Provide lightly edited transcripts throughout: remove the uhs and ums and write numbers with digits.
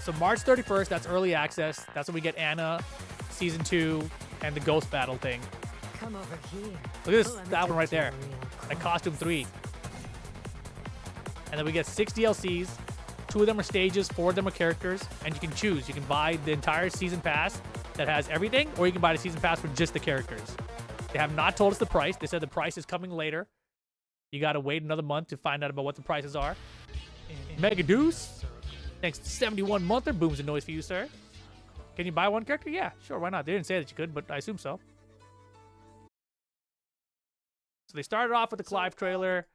So March 31st, that's early access. That's when we get Anna, Season 2, and the Ghost Battle thing. Come over here. Look at this, that one right there. Like Costume 3. And then we get 6 DLCs. 2 of them are stages, 4 of them are characters, and you can choose. You can buy the entire season pass that has everything, or you can buy the season pass for just the characters. They have not told us the price. They said the price is coming later. You gotta wait another month to find out about what the prices are. Mega Deuce, thanks to 71 monther. Booms a noise for you, sir. Can you buy one character? Yeah, sure, why not? They didn't say that you could, but I assume so. So they started off with the Clive trailer.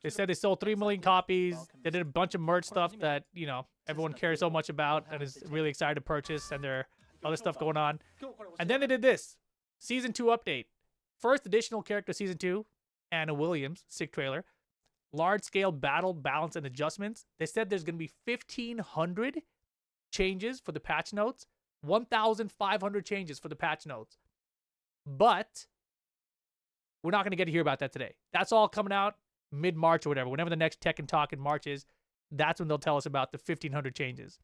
They said they sold 3 million copies. They did a bunch of merch stuff that, you know, everyone cares so much about and is really excited to purchase, and there are other stuff going on. And then they did this. Season 2 update. First additional character Season 2, Anna Williams, sick trailer. Large-scale battle, balance, and adjustments. They said there's going to be 1,500 changes for the patch notes. 1,500 changes for the patch notes. But we're not going to get to hear about that today. That's all coming out mid-March or whatever. Whenever the next Tekken Talk in March is, that's when they'll tell us about the 1,500 changes.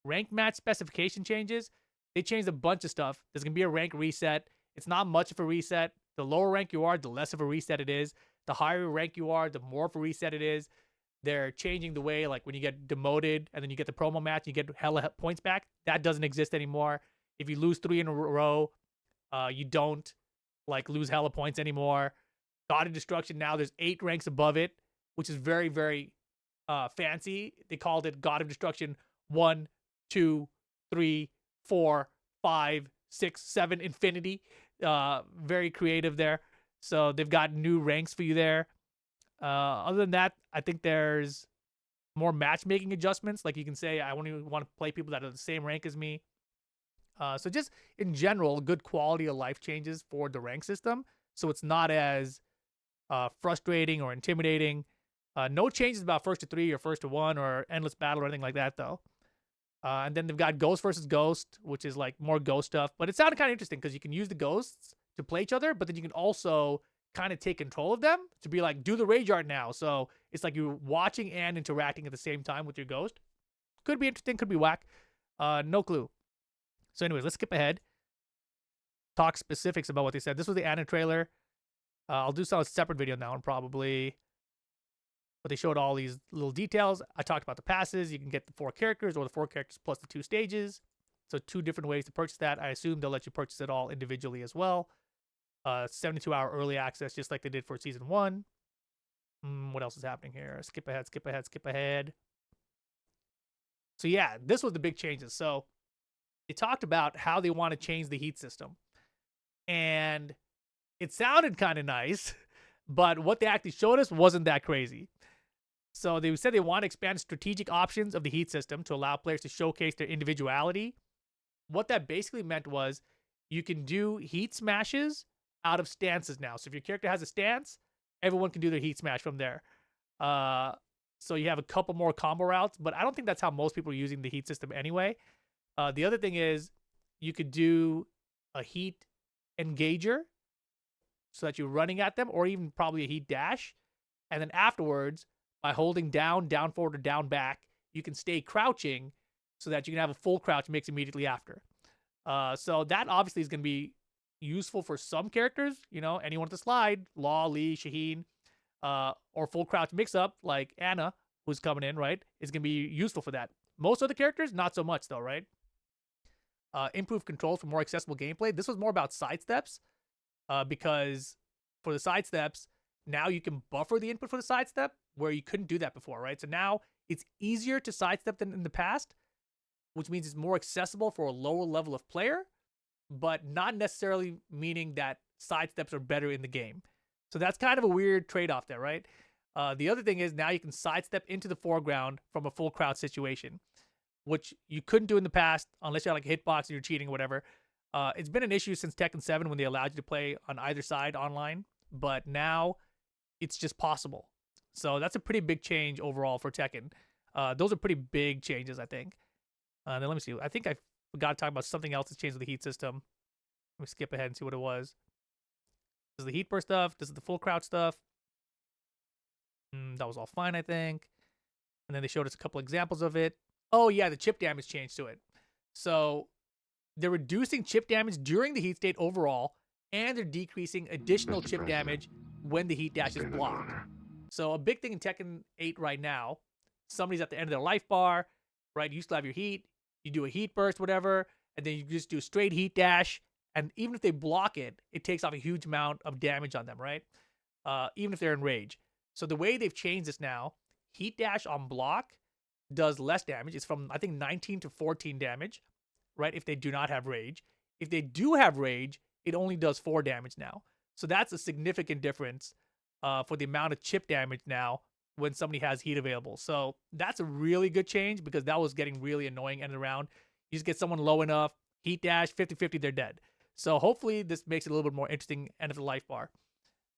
Rank match specification changes. They changed a bunch of stuff. There's going to be a rank reset. It's not much of a reset. The lower rank you are, the less of a reset it is. The higher rank you are, the more of a reset it is. They're changing the way, like when you get demoted and then you get the promo match, you get hella points back. That doesn't exist anymore. If you lose 3 in a row, you don't like lose hella points anymore. God of Destruction, now there's 8 ranks above it, which is very, very fancy. They called it God of Destruction 1, 2, 3, 4, 5, 6, 7, infinity. Very creative there. So they've got new ranks for you there. Other than that, I think there's more matchmaking adjustments. Like you can say, I only want to play people that are the same rank as me. So just in general, good quality of life changes for the rank system. So it's not as frustrating or intimidating. No changes about first to 3 or first to 1 or endless battle or anything like that, though. And then they've got Ghost versus Ghost, which is like more ghost stuff. But it sounded kind of interesting because you can use the ghosts to play each other, but then you can also kind of take control of them to be like, do the rage art now. So it's like you're watching and interacting at the same time with your ghost. Could be interesting, could be whack. No clue. So anyways, let's skip ahead. Talk specifics about what they said. This was the Anna trailer. I'll do some separate video now and probably. But they showed all these little details. I talked about the passes. You can get the 4 characters or the 4 characters plus the 2 stages. So 2 different ways to purchase that. I assume they'll let you purchase it all individually as well. 72-hour early access, just like they did for Season 1. What else is happening here? Skip ahead, skip ahead, skip ahead. So yeah, this was the big changes. So they talked about how they want to change the heat system. And it sounded kind of nice, but what they actually showed us wasn't that crazy. So they said they want to expand strategic options of the heat system to allow players to showcase their individuality. What that basically meant was you can do heat smashes out of stances now. So if your character has a stance, everyone can do their heat smash from there. So you have a couple more combo routes, but I don't think that's how most people are using the heat system anyway. The other thing is you could do a heat engager so that you're running at them, or even probably a heat dash. And then afterwards, by holding down, down forward, or down back, you can stay crouching so that you can have a full crouch mix immediately after. So that obviously is going to be useful for some characters, you know, anyone with the slide, Law, Lee, Shaheen, or full crouch mix up like Anna, who's coming in, right, is going to be useful for that. Most other characters, not so much though, right? Improved controls for more accessible gameplay. This was more about sidesteps, because for the sidesteps, now you can buffer the input for the sidestep where you couldn't do that before, right? So now it's easier to sidestep than in the past, which means it's more accessible for a lower level of player, but not necessarily meaning that sidesteps are better in the game. So that's kind of a weird trade-off there, right? The other thing is now you can sidestep into the foreground from a full crouch situation, which you couldn't do in the past unless you had like a hitbox and you're cheating or whatever. It's been an issue since Tekken 7 when they allowed you to play on either side online, but now it's just possible. So that's a pretty big change overall for Tekken. Those are pretty big changes, I think. Then let me see. I think I forgot to talk about something else that's changed with the heat system. Let me skip ahead and see what it was. This is the heat burst stuff. This is the full crouch stuff. That was all fine, I think. And then they showed us a couple examples of it. Oh yeah, the chip damage changed to it. So they're reducing chip damage during the heat state overall, and they're decreasing additional chip damage when the heat dash is blocked. So a big thing in Tekken 8 right now, somebody's at the end of their life bar, right? You used to have your heat, you do a heat burst, whatever, and then you just do a straight heat dash. And even if they block it, it takes off a huge amount of damage on them, right? Even if they're in rage. So the way they've changed this now, heat dash on block does less damage. It's from, I think, 19 to 14 damage, right? If they do not have rage. If they do have rage, it only does 4 damage now. So that's a significant difference for the amount of chip damage now when somebody has heat available. So that's a really good change because that was getting really annoying end of the round. You just get someone low enough, heat dash, 50-50, they're dead. So hopefully this makes it a little bit more interesting end of the life bar.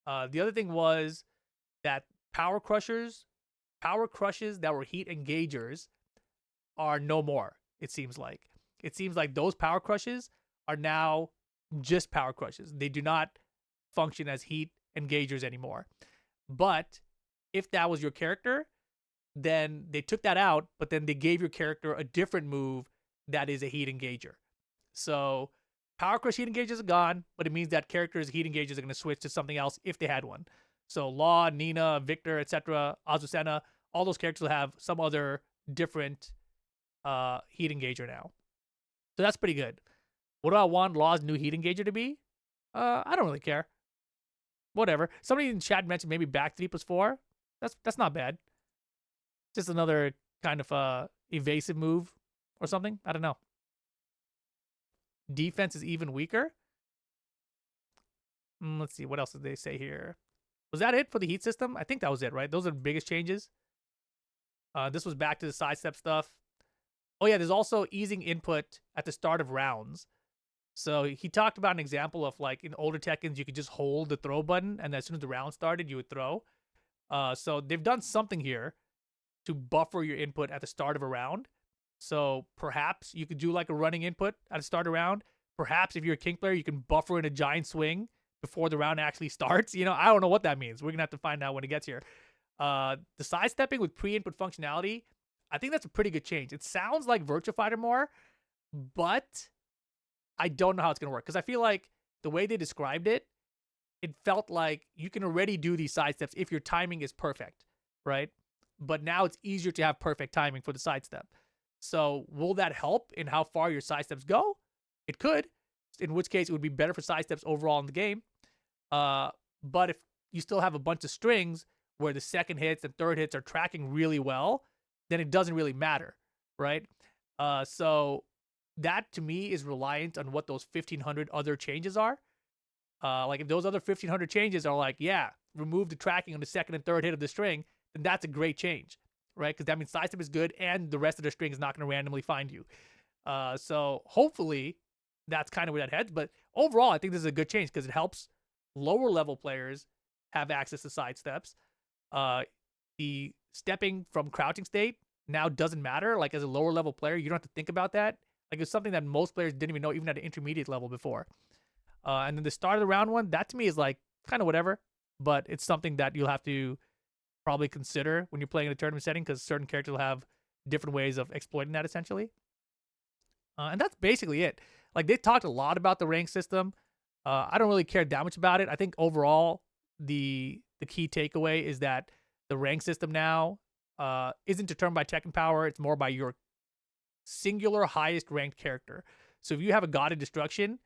The other thing was that power crushes that were heat engagers are no more, it seems like. It seems like those power crushes are now just power crushes. They do not function as heat engagers anymore. But if that was your character, then they took that out, but then they gave your character a different move that is a heat engager. So power crush heat engagers are gone, but it means that characters' heat engagers are going to switch to something else if they had one. So Law, Nina, Victor, etc., Azucena, all those characters will have some other different heat engager now. So that's pretty good. What do I want Law's new heat engager to be? I don't really care. Whatever. Somebody in chat mentioned maybe back 3+4. That's not bad. Just another kind of evasive move or something. I don't know. Defense is even weaker. Let's see. What else did they say here? Was that it for the heat system? I think that was it, right? Those are the biggest changes. This was back to the sidestep stuff. Oh yeah, there's also easing input at the start of rounds. So he talked about an example of like in older Tekkens, you could just hold the throw button, and as soon as the round started, you would throw. So they've done something here to buffer your input at the start of a round. So perhaps you could do like a running input at the start of a round. Perhaps if you're a king player, you can buffer in a giant swing before the round actually starts. You know, I don't know what that means. We're gonna have to find out when it gets here. The sidestepping with pre-input functionality, I think that's a pretty good change. It sounds like Virtua Fighter more, but I don't know how it's gonna work because I feel like the way they described it, it felt like you can already do these sidesteps if your timing is perfect, right? But now it's easier to have perfect timing for the sidestep. So will that help in how far your sidesteps go? It could, in which case it would be better for sidesteps overall in the game. But if you still have a bunch of strings where the second hits and third hits are tracking really well, then it doesn't really matter, right? So that to me is reliant on what those 1,500 other changes are. Like if those other 1,500 changes are like, yeah, remove the tracking on the second and third hit of the string, then that's a great change, right? Because that means sidestep is good and the rest of the string is not going to randomly find you. So hopefully that's kind of where that heads. But overall, I think this is a good change because it helps lower level players have access to sidesteps. The stepping from crouching state now doesn't matter. Like as a lower level player, you don't have to think about that. Like it's something that most players didn't even know, even at an intermediate level before. And then the start of the round one, that to me is like kind of whatever, but it's something that you'll have to probably consider when you're playing in a tournament setting because certain characters will have different ways of exploiting that essentially. And that's basically it. Like they talked a lot about the rank system. I don't really care that much about it. I think overall the key takeaway is that the rank system now isn't determined by Tekken power. It's more by your singular highest ranked character. So if you have a God of Destruction,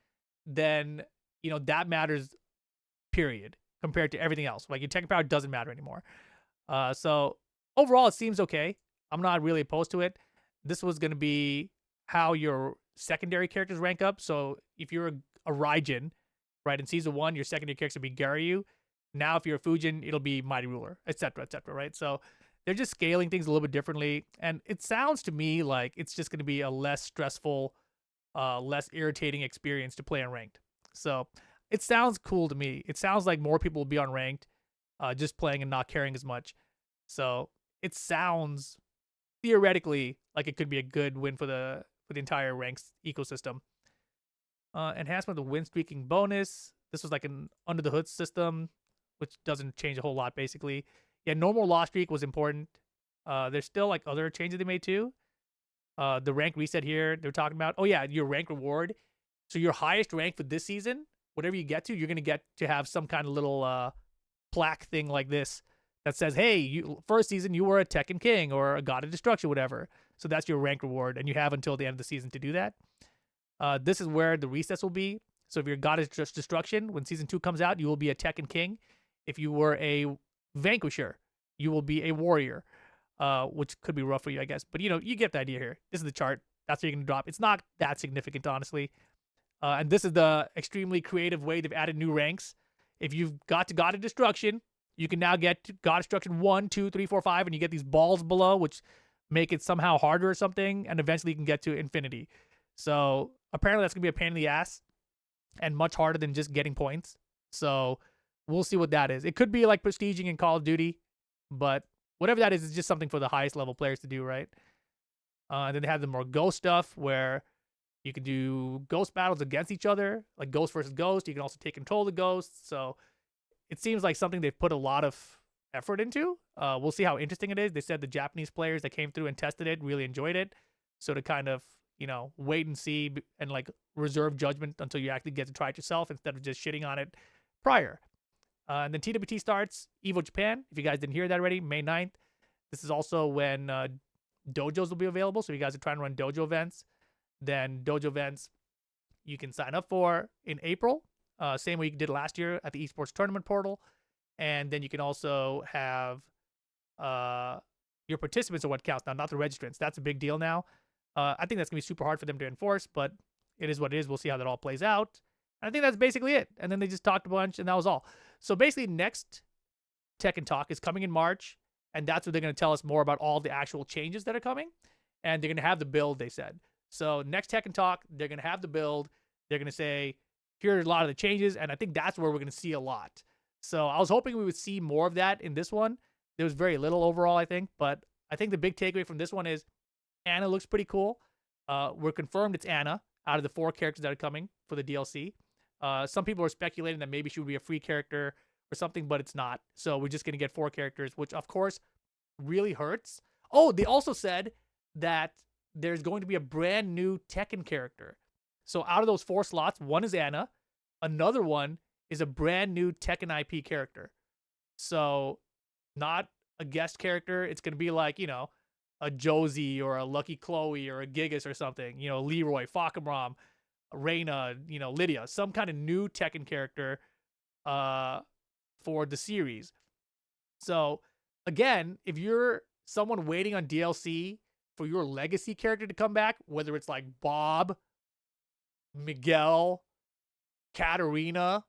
then you know that matters. Period. Compared to everything else, like your Tekken power doesn't matter anymore. So overall, it seems okay. I'm not really opposed to it. This was going to be how your secondary characters rank up. So if you're a Raijin, right, in season 1, your secondary character will be Garyu. Now, if you're a Fujin, it'll be Mighty Ruler, etc., right? So they're just scaling things a little bit differently, and it sounds to me like it's just going to be a less stressful, less irritating experience to play on ranked. So it sounds cool to me. It sounds like more people will be on ranked, just playing and not caring as much. So it sounds theoretically like it could be a good win for the entire ranks ecosystem. Enhancement of the win streaking bonus. This was like an under the hood system, which doesn't change a whole lot basically. Yeah, normal loss streak was important. There's still like other changes they made too. The rank reset here they're talking about. Oh yeah, your rank reward. So your highest rank for this season, whatever you get to, you're gonna get to have some kind of little plaque thing like this that says, "Hey, you first season you were a Tekken King or a God of Destruction, whatever." So that's your rank reward, and you have until the end of the season to do that. This is where the resets will be. So if you're God of Destruction, when season 2 comes out, you will be a Tekken King. If you were a Vanquisher, you will be a Warrior, which could be rough for you, I guess. But you get the idea here. This is the chart. That's what you're gonna drop. It's not that significant, honestly. And this is the extremely creative way they've added new ranks. If you've got to God of Destruction, you can now get to God of Destruction 1, 2, 3, 4, 5, and you get these balls below, which make it somehow harder or something, and eventually you can get to Infinity. So apparently that's going to be a pain in the ass and much harder than just getting points. So we'll see what that is. It could be like prestiging in Call of Duty, but whatever that is, it's just something for the highest level players to do, right? And then they have the more ghost stuff where you can do ghost battles against each other, like ghost versus ghost. You can also take control of the ghosts. So it seems like something they've put a lot of effort into. We'll see how interesting it is. They said the Japanese players that came through and tested it really enjoyed it. So to kind of, wait and see and like reserve judgment until you actually get to try it yourself instead of just shitting on it prior. And then TWT starts Evo Japan. If you guys didn't hear that already, May 9th. This is also when dojos will be available. So if you guys are trying to run dojo events, then dojo events you can sign up for in April. Same way you did last year at the esports tournament portal. And then you can also have your participants are what counts now, not the registrants. That's a big deal now. I think that's going to be super hard for them to enforce, but it is what it is. We'll see how that all plays out. And I think that's basically it. And then they just talked a bunch, and that was all. So basically, next Tekken Talk is coming in March, and that's where they're going to tell us more about all the actual changes that are coming. And they're going to have the build, they said. So next Tekken Talk, they're going to have the build. They're going to say, here are a lot of the changes, and I think that's where we're going to see a lot. So I was hoping we would see more of that in this one. There was very little overall, I think, but I think the big takeaway from this one is Anna looks pretty cool. We're confirmed it's Anna out of the 4 characters that are coming for the DLC. Some people are speculating that maybe she would be a free character or something, but it's not. So we're just going to get 4 characters, which of course really hurts. Oh, they also said that there's going to be a brand new Tekken character. So out of those 4 slots, one is Anna. Another one is a brand new Tekken IP character. So not a guest character. It's going to be like, a Josie or a Lucky Chloe or a Gigas or something. Leroy, Fakamram, Reina, Lydia. Some kind of new Tekken character for the series. So again, if you're someone waiting on DLC for your legacy character to come back, whether it's like Bob, Miguel, Katarina,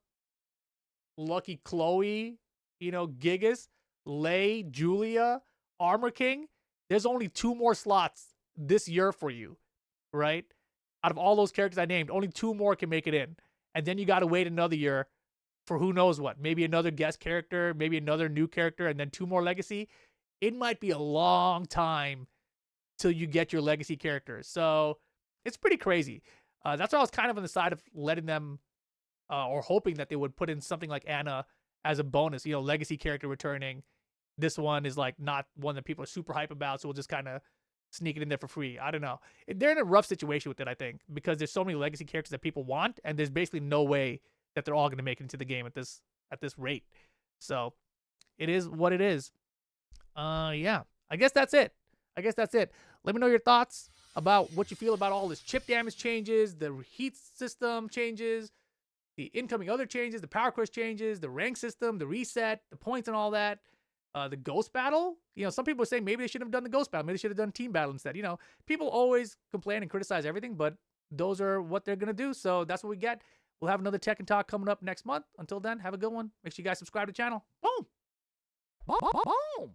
Lucky Chloe, Gigas, Lei, Julia, Armor King, there's only 2 more slots this year for you, right? Out of all those characters I named, only 2 more can make it in. And then you got to wait another year for who knows what. Maybe another guest character, maybe another new character, and then 2 more legacy. It might be a long time till you get your legacy characters. So it's pretty crazy. That's why I was kind of on the side of letting them or hoping that they would put in something like Anna as a bonus, legacy character returning. This one is like not one that people are super hype about, so we'll just kind of sneak it in there for free. I don't know. They're in a rough situation with it, I think, because there's so many legacy characters that people want, and there's basically no way that they're all going to make it into the game at this rate. So it is what it is. Yeah, I guess that's it. Let me know your thoughts about what you feel about all this chip damage changes, the heat system changes, the incoming other changes, the power quest changes, the rank system, the reset, the points and all that. The ghost battle, some people are saying maybe they shouldn't have done the ghost battle. Maybe they should have done team battle instead. People always complain and criticize everything, but those are what they're going to do. So that's what we get. We'll have another Tekken Talk coming up next month. Until then, have a good one. Make sure you guys subscribe to the channel. Boom. Boom. Boom.